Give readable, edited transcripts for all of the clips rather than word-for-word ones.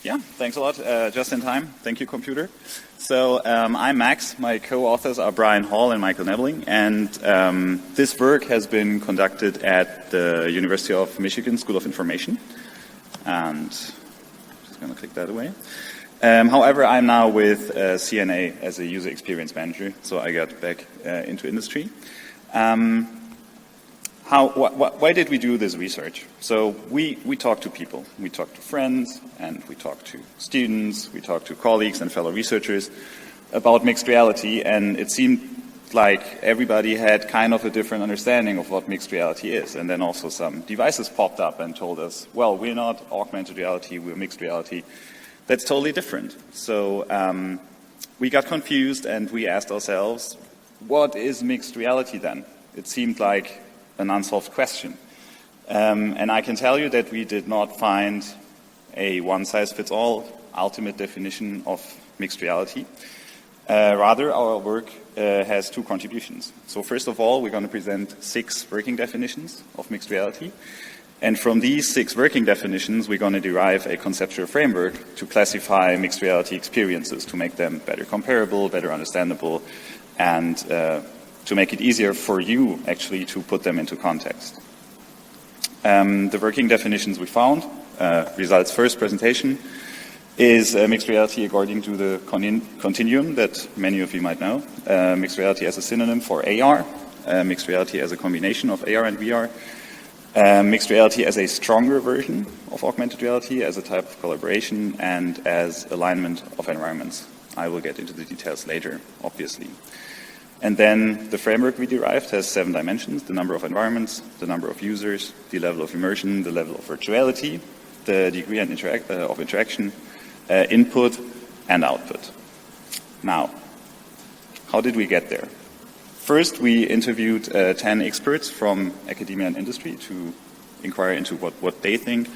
Yeah, thanks a lot. Just in time. Thank you, computer. So I'm Max. My co-authors are Brian Hall and Michael Nebeling. And this work has been conducted at the University of Michigan School of Information. And just going to click that away. However, I'm now with CNA as a user experience manager, so I got back into industry. Why did we do this research? So we talk to people. We talk to friends, and we talk to students, we talk to colleagues and fellow researchers about mixed reality, and it seemed like everybody had kind of a different understanding of what mixed reality is. And then also some devices popped up and told us, well, we're not augmented reality, we're mixed reality. That's totally different. So we got confused and we asked ourselves, what is mixed reality then? It seemed like an unsolved question. And I can tell you that we did not find a one-size-fits-all ultimate definition of mixed reality. Rather, our work has two contributions. So first of all, we're going to present 6 working definitions of mixed reality. And from these 6 working definitions, we're going to derive a conceptual framework to classify mixed reality experiences, to make them better comparable, better understandable, and to make it easier for you, actually, to put them into context. The working definitions we found, results first presentation, is mixed reality according to the continuum that many of you might know. Mixed reality as a synonym for AR, mixed reality as a combination of AR and VR, mixed reality as a stronger version of augmented reality, as a type of collaboration, and as alignment of environments. I will get into the details later, obviously. And then the framework we derived has 7 dimensions: the number of environments, the number of users, the level of immersion, the level of virtuality, the degree of interaction, input and output. Now, how did we get there? First, we interviewed 10 experts from academia and industry to inquire into what they think,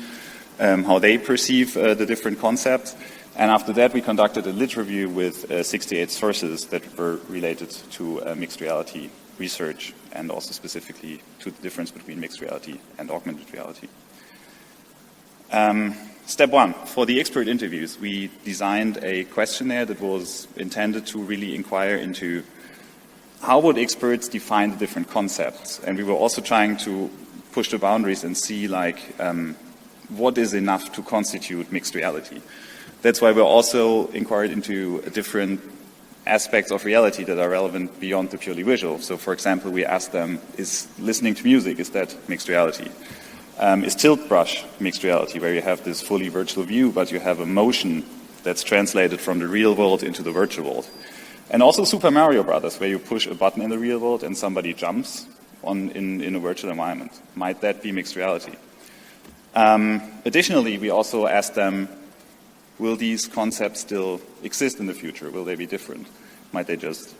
how they perceive the different concepts. And after that, we conducted a lit review with 68 sources that were related to mixed reality research, and also specifically to the difference between mixed reality and augmented reality. Step 1, for the expert interviews, we designed a questionnaire that was intended to really inquire into how would experts define the different concepts. And we were also trying to push the boundaries and see what is enough to constitute mixed reality. That's why we also inquired into different aspects of reality that are relevant beyond the purely visual. So, for example, we asked them, is listening to music, is that mixed reality? Is tilt brush mixed reality, where you have this fully virtual view, but you have a motion that's translated from the real world into the virtual world? And also Super Mario Brothers, where you push a button in the real world and somebody jumps in a virtual environment. Might that be mixed reality? Additionally, we also asked them, will these concepts still exist in the future? Will they be different? Might they just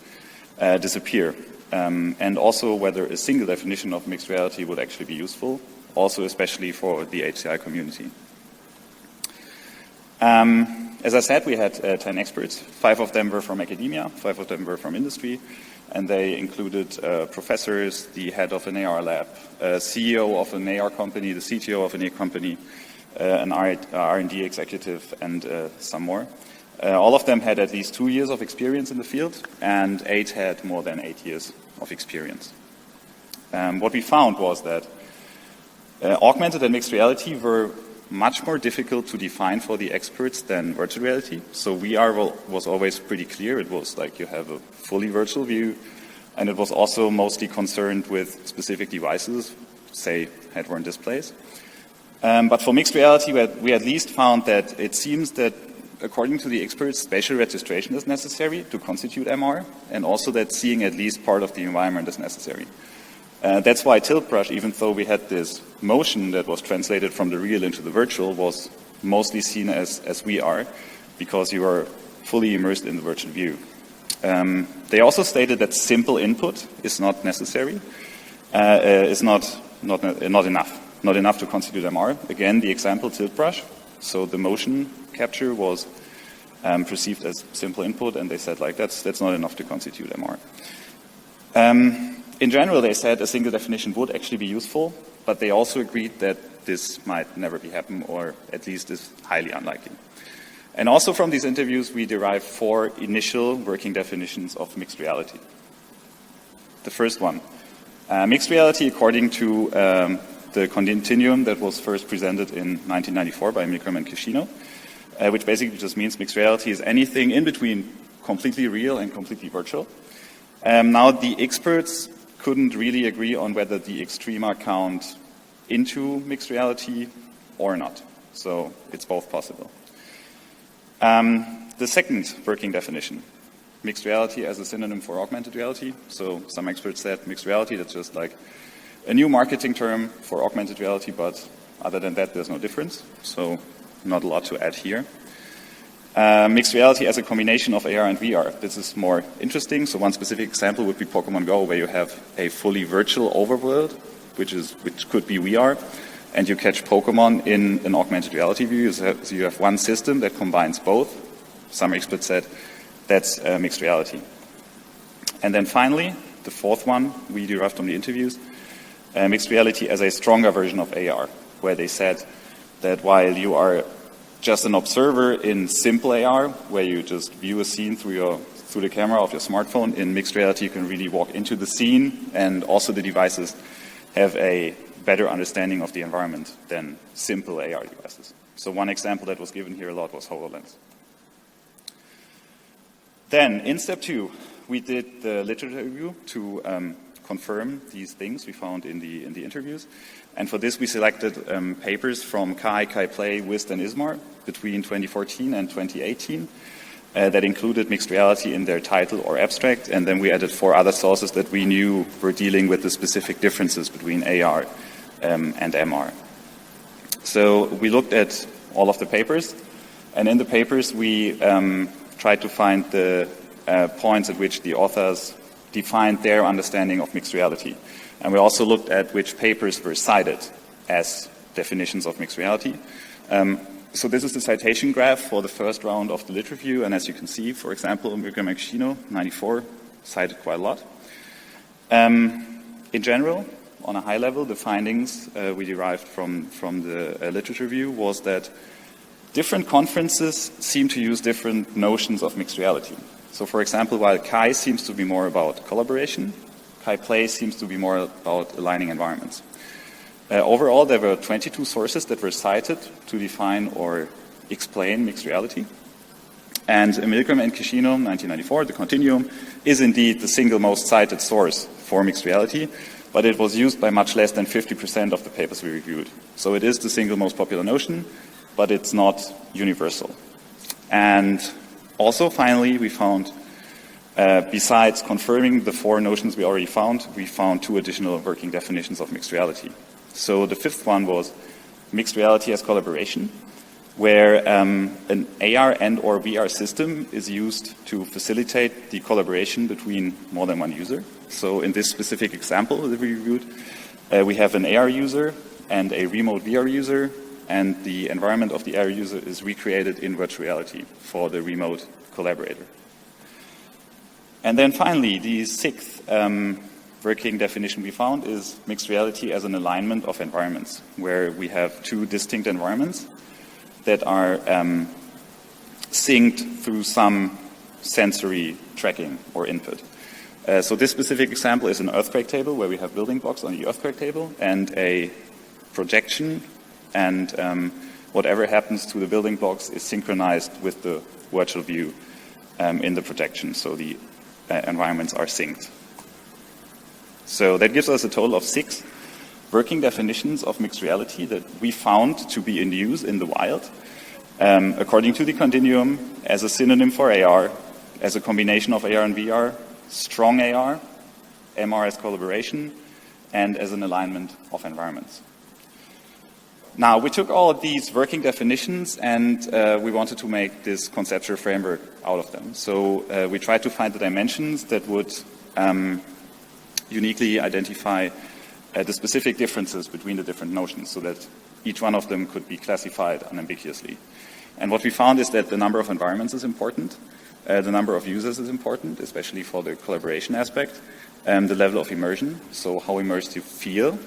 disappear? And also whether a single definition of mixed reality would actually be useful, also especially for the HCI community. As I said, we had 10 experts. 5 of them were from academia, 5 of them were from industry, and they included professors, the head of an AR lab, CEO of an AR company, the CTO of an AR company, an R&D executive, and some more. All of them had at least 2 years of experience in the field, and 8 had more than 8 years of experience. What we found was that augmented and mixed reality were much more difficult to define for the experts than virtual reality. So VR was always pretty clear. It was like you have a fully virtual view, and it was also mostly concerned with specific devices, say head-worn displays. But for mixed reality, we at least found that it seems that, according to the experts, spatial registration is necessary to constitute MR, and also that seeing at least part of the environment is necessary. That's why tilt brush, even though we had this motion that was translated from the real into the virtual, was mostly seen as VR, because you are fully immersed in the virtual view. They also stated that simple input is not necessary, is not enough to constitute MR. Again, the example tilt brush. So the motion capture was perceived as simple input, and they said that's not enough to constitute MR. In general, they said a single definition would actually be useful, but they also agreed that this might never be happen, or at least is highly unlikely. And also from these interviews, we derived 4 initial working definitions of mixed reality. The first one, mixed reality according to the continuum that was first presented in 1994 by Milgram and Kishino, which basically just means mixed reality is anything in between completely real and completely virtual. Now the experts couldn't really agree on whether the extrema count into mixed reality or not. So it's both possible. The second working definition, mixed reality as a synonym for augmented reality. So some experts said mixed reality, that's just like a new marketing term for augmented reality, but other than that, there's no difference. So not a lot to add here. Mixed reality as a combination of AR and VR. This is more interesting. So one specific example would be Pokemon Go, where you have a fully virtual overworld, which could be VR, and you catch Pokemon in an augmented reality view. So you have one system that combines both. Some experts said that's mixed reality. And then finally, the fourth one we derived from the interviews, mixed reality as a stronger version of AR, where they said that while you are just an observer in simple AR, where you just view a scene through the camera of your smartphone, in mixed reality you can really walk into the scene, and also the devices have a better understanding of the environment than simple AR devices. So one example that was given here a lot was HoloLens. Then in step 2, we did the literature review to confirm these things we found in the interviews. And for this, we selected papers from Kai Play, Wist, and Ismar between 2014 and 2018 that included mixed reality in their title or abstract. And then we added 4 other sources that we knew were dealing with the specific differences between AR and MR. So we looked at all of the papers. And in the papers, we tried to find the points at which the authors defined their understanding of mixed reality. And we also looked at which papers were cited as definitions of mixed reality. So this is the citation graph for the first round of the lit review. And as you can see, for example, Milgram and Kishino, 94, cited quite a lot. In general, on a high level, the findings we derived from the literature review was that different conferences seem to use different notions of mixed reality. So for example, while Kai seems to be more about collaboration, Kai Play seems to be more about aligning environments. Overall, there were 22 sources that were cited to define or explain mixed reality. And Milgram and Kishino, 1994, the continuum, is indeed the single most cited source for mixed reality, but it was used by much less than 50% of the papers we reviewed. So it is the single most popular notion, but it's not universal. And also, finally, we found, besides confirming the 4 notions we already found, we found 2 additional working definitions of mixed reality. So the 5th one was mixed reality as collaboration, where an AR and or VR system is used to facilitate the collaboration between more than one user. So in this specific example that we reviewed, we have an AR user and a remote VR user, and the environment of the AR user is recreated in virtual reality for the remote collaborator. And then finally, the 6th working definition we found is mixed reality as an alignment of environments, where we have 2 distinct environments that are synced through some sensory tracking or input. So this specific example is an earthquake table, where we have building blocks on the earthquake table and a projection, and whatever happens to the building blocks is synchronized with the virtual view in the projection, so the environments are synced. So that gives us a total of 6 working definitions of mixed reality that we found to be in use in the wild, according to the continuum, as a synonym for AR, as a combination of AR and VR, strong AR, MR as collaboration, and as an alignment of environments. Now, we took all of these working definitions and we wanted to make this conceptual framework out of them. So we tried to find the dimensions that would uniquely identify the specific differences between the different notions, so that each one of them could be classified unambiguously. And what we found is that the number of environments is important, the number of users is important, especially for the collaboration aspect, the level of immersion, so how immersed you feel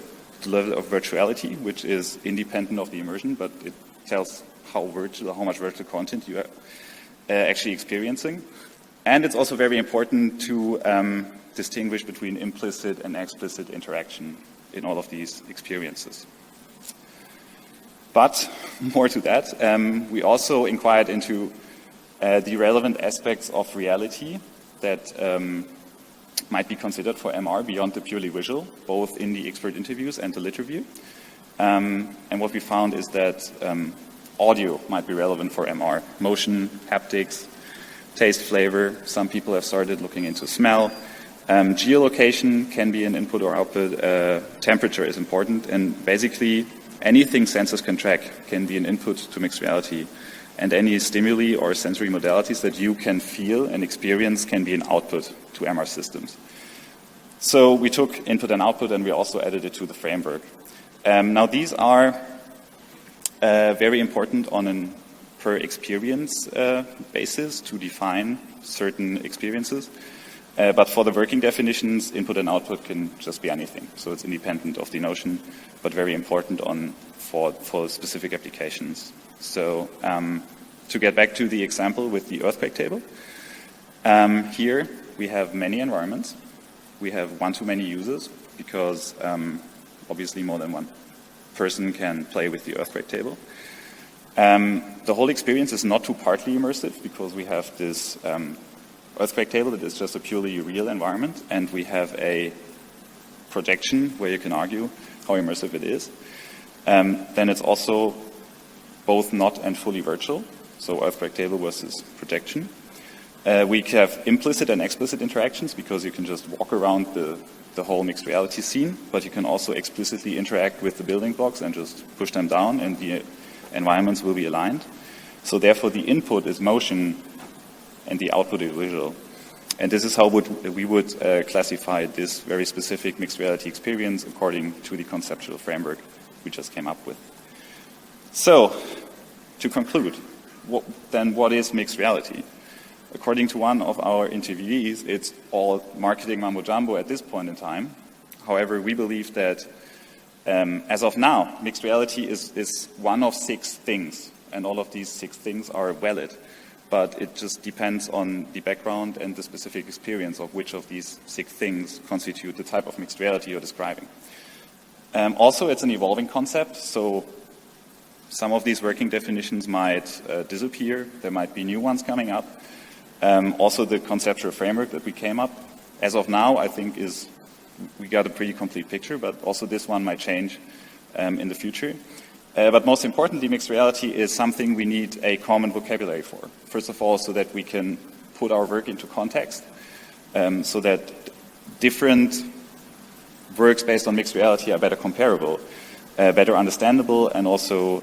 the level of virtuality, which is independent of the immersion, but it tells how much virtual content you are actually experiencing. And it's also very important to distinguish between implicit and explicit interaction in all of these experiences. But more to that, we also inquired into the relevant aspects of reality that might be considered for MR beyond the purely visual, both in the expert interviews and the lit review. And what we found is that audio might be relevant for MR. Motion, haptics, taste, flavor. Some people have started looking into smell. Geolocation can be an input or output. Temperature is important. And basically, anything sensors can track can be an input to mixed reality. And any stimuli or sensory modalities that you can feel and experience can be an output to MR systems. So we took input and output, and we also added it to the framework. Now, these are very important on a per experience basis to define certain experiences. But for the working definitions, input and output can just be anything. So it's independent of the notion, but very important for specific applications. So to get back to the example with the earthquake table, here we have many environments. We have one-to-many users because obviously more than one person can play with the earthquake table. The whole experience is not too partly immersive because we have this earthquake table that is just a purely real environment, and we have a projection where you can argue how immersive it is. Then it's also both not and fully virtual, so earthquake table versus projection. We have implicit and explicit interactions because you can just walk around the whole mixed reality scene, but you can also explicitly interact with the building blocks and just push them down, and the environments will be aligned. So therefore the input is motion and the output is visual. And this is how we would classify this very specific mixed reality experience according to the conceptual framework we just came up with. So, to conclude, what is mixed reality? According to one of our interviewees, it's all marketing mumbo jumbo at this point in time. However, we believe that as of now, mixed reality is one of 6 things, and all of these 6 things are valid. But it just depends on the background and the specific experience of which of these 6 things constitute the type of mixed reality you're describing. Also, it's an evolving concept, so some of these working definitions might disappear. There might be new ones coming up. Also, the conceptual framework that we came up, as of now, I think we got a pretty complete picture, but also this one might change in the future. But most importantly, mixed reality is something we need a common vocabulary for. First of all, so that we can put our work into context, so that different works based on mixed reality are better comparable, better understandable, and also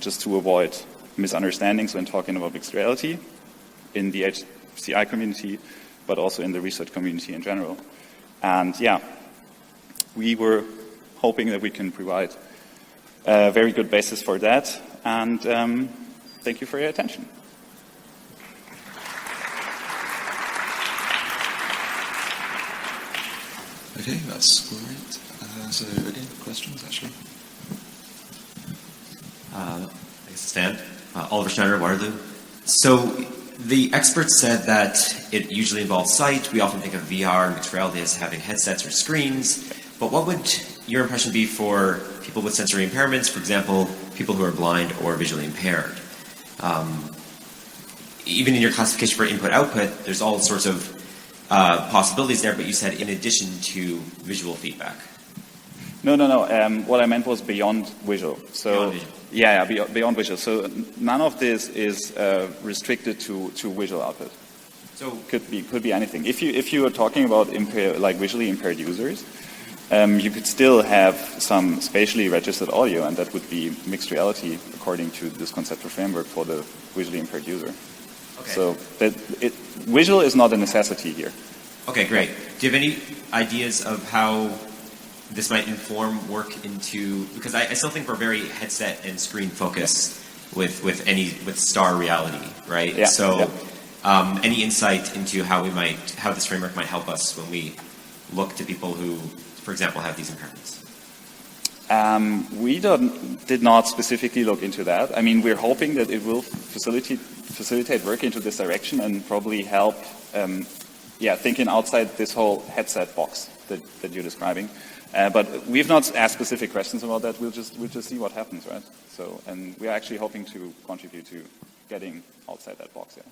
just to avoid misunderstandings when talking about mixed reality in the HCI community, but also in the research community in general. And yeah, we were hoping that we can provide a very good basis for that, and thank you for your attention. Okay, that's great. So, any questions, actually? I guess Stan. Oliver Schneider, Waterloo. So, the experts said that it usually involves sight. We often think of VR and mixed reality as having headsets or screens. But what would your impression be for people with sensory impairments, for example, people who are blind or visually impaired? Even in your classification for input-output, there's all sorts of possibilities there, but you said in addition to visual feedback. No. What I meant was beyond visual. So, beyond visual. Yeah, beyond visual. So none of this is restricted to visual output. So could be anything. If you are talking about visually impaired users, you could still have some spatially registered audio, and that would be mixed reality according to this conceptual framework for the visually impaired user. Okay. So visual is not a necessity here. Okay, great. Do you have any ideas of how this might inform work into, because I still think we're very headset and screen focused with star reality, right? Yeah. So any insight into how this framework might help us when we look to people who, for example, have these impairments? We did not specifically look into that. I mean, we're hoping that it will facilitate work into this direction and probably help, thinking outside this whole headset box that you're describing. But we've not asked specific questions about that. We'll just see what happens, right? So, and we're actually hoping to contribute to getting outside that box. Yeah.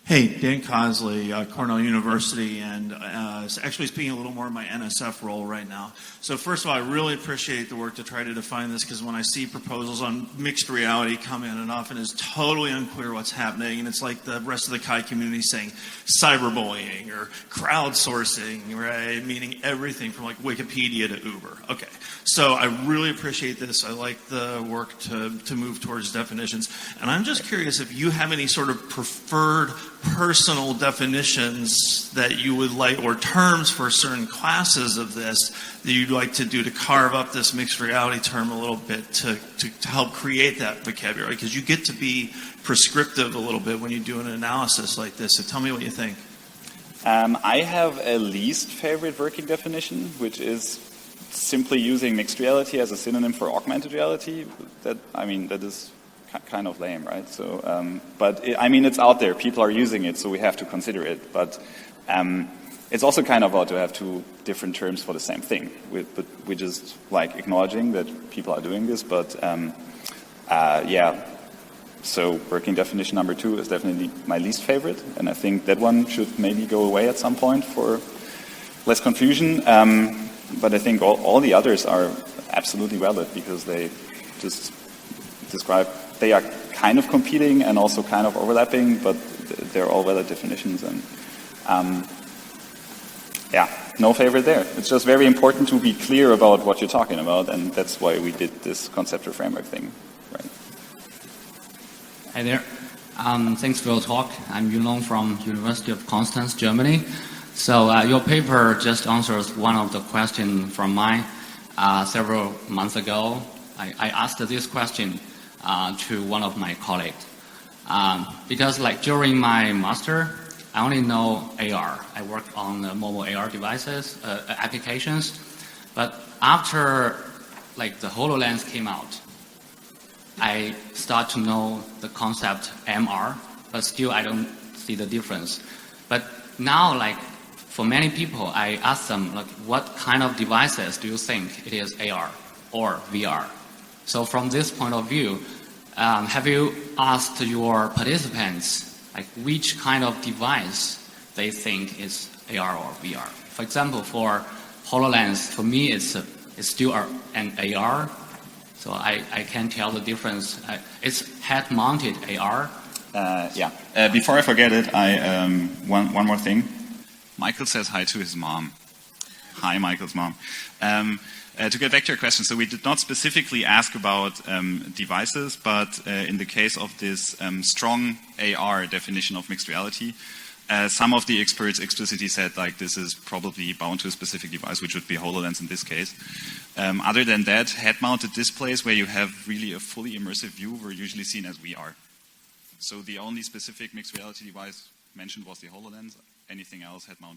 Hey, Dan Cosley, Cornell University, and actually speaking a little more of my NSF role right now. So first of all, I really appreciate the work to try to define this, because when I see proposals on mixed reality come in, it often is totally unclear what's happening, and it's like the rest of the Chi community saying cyberbullying or crowdsourcing, right? Meaning everything from like Wikipedia to Uber. Okay, so I really appreciate this. I like the work to move towards definitions, and I'm just curious if you have any sort of preferred personal definitions that you would like, or terms for certain classes of this that you'd like to do to carve up this mixed reality term a little bit to help create that vocabulary, because you get to be prescriptive a little bit when you do an analysis like this. So tell me what you think. I have a least favorite working definition, which is simply using mixed reality as a synonym for augmented reality. That is kind of lame, right? So, it's out there. People are using it, so we have to consider it. But it's also kind of odd to have two different terms for the same thing. But we're just like acknowledging that people are doing this. But so working definition number 2 is definitely my least favorite, and I think that one should maybe go away at some point for less confusion. But I think all the others are absolutely valid, because they just describe. They are kind of competing and also kind of overlapping, but they're all valid definitions. And no favorite there. It's just very important to be clear about what you're talking about, and that's why we did this conceptual framework thing. Right. Hi there. Thanks for your talk. I'm Yulong from University of Constance, Germany. So your paper just answers one of the questions from mine. Several months ago, I asked this question to one of my colleagues. Because like during my master, I only know AR. I worked on mobile AR devices, applications. But after like the HoloLens came out, I start to know the concept MR, but still I don't see the difference. But now, like for many people, I ask them like, what kind of devices do you think it is AR or VR? So from this point of view, have you asked your participants like which kind of device they think is AR or VR? For example, for HoloLens, for me it's still an AR, so I can't tell the difference. It's head-mounted AR. Before I forget it, one more thing. Michael says hi to his mom. Hi, Michael's mom. To get back to your question, so we did not specifically ask about devices, but in the case of this strong AR definition of mixed reality, some of the experts explicitly said like this is probably bound to a specific device, which would be HoloLens in this case. Other than that, head-mounted displays where you have really a fully immersive view were usually seen as VR. So the only specific mixed reality device mentioned was the HoloLens. Anything else head-mounted